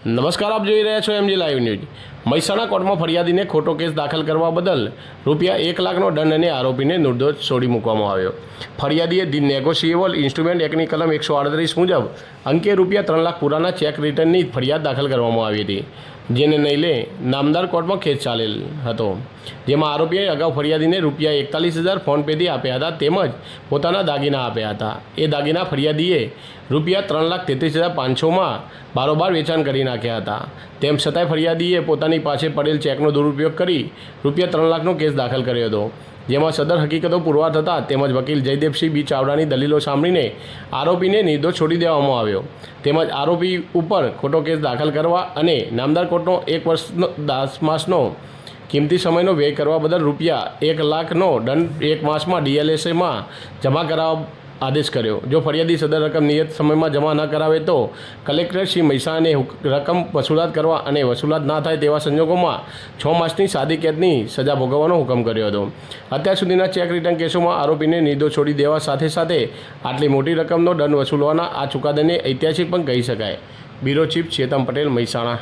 નમસ્કાર, આપ જોઈ રહ્યા છો એમજી લાઈવ ન્યૂઝ। મહેસાણા કોર્ટમાં ફરિયાદીને ખોટો કેસ દાખલ કરવા બદલ ₹1 લાખનો દંડ અને આરોપીને નિર્દોષ છોડી મૂકવામાં આવ્યો। ફરિયાદીએ ધી નેગોશિયેબલ ઇન્સ્ટ્રુમેન્ટ એક્ટની કલમ 138 મુજબ અંકે ₹3 લાખ પુરાના ચેક રિટર્નની ફરિયાદ દાખલ કરવામાં આવી હતી, જેને નહીં લે નામદાર કોર્ટમાં કેસ ચાલેલ હતો, જેમાં આરોપીએ અગાઉ ફરિયાદીને ₹41,000 ફોનપેથી આપ્યા હતા તેમજ પોતાના દાગીના આપ્યા હતા। એ દાગીના ફરિયાદીએ ₹3,33,500માં બારોબાર વેચાણ કરી નાખ્યા હતા। તેમ છતાંય ફરિયાદીએ પોતાની પાસે પડેલ ચેકનો દુરુપયોગ કરી ₹3 લાખનો કેસ દાખલ કર્યો હતો, જેમાં સદર હકીકતો પુરવાર થતાં તેમજ વકીલ જયદેવસિંહ બી ચાવડાની દલીલો સાંભળીને આરોપીને નિર્દોષ છોડી દેવામાં આવ્યો। તેમજ આરોપી ઉપર ખોટો કેસ દાખલ કરવા અને નામદાર કોર્ટનો 1 વર્ષ 10 માસનો કિંમતી સમયનો વ્યય કરવા બદલ ₹1 લાખનો દંડ 1 માસમાં DLSAમાં જમા કરાવવા આદેશ કર્યો। જો ફરિયાદી સદર રકમ નિયત સમયમાં જમા ન કરાવે તો કલેક્ટર શ્રી મહેસાણાને રકમ વસૂલાત કરવા અને વસૂલાત ના થાય તેવા સંજોગોમાં 6 માસની સાદી કેદની સજા ભોગવવાનો હુકમ કર્યો હતો। અત્યાર સુધીના ચેક રિટર્ન કેસોમાં આરોપીને નિર્દોષ છોડી દેવા સાથે સાથે આટલી મોટી રકમનો દંડ વસૂલવાના આ ચુકાદાને ઐતિહાસિક પણ કહી શકાય। બ્યુરો ચીફ ચેતન પટેલ, મહેસાણા।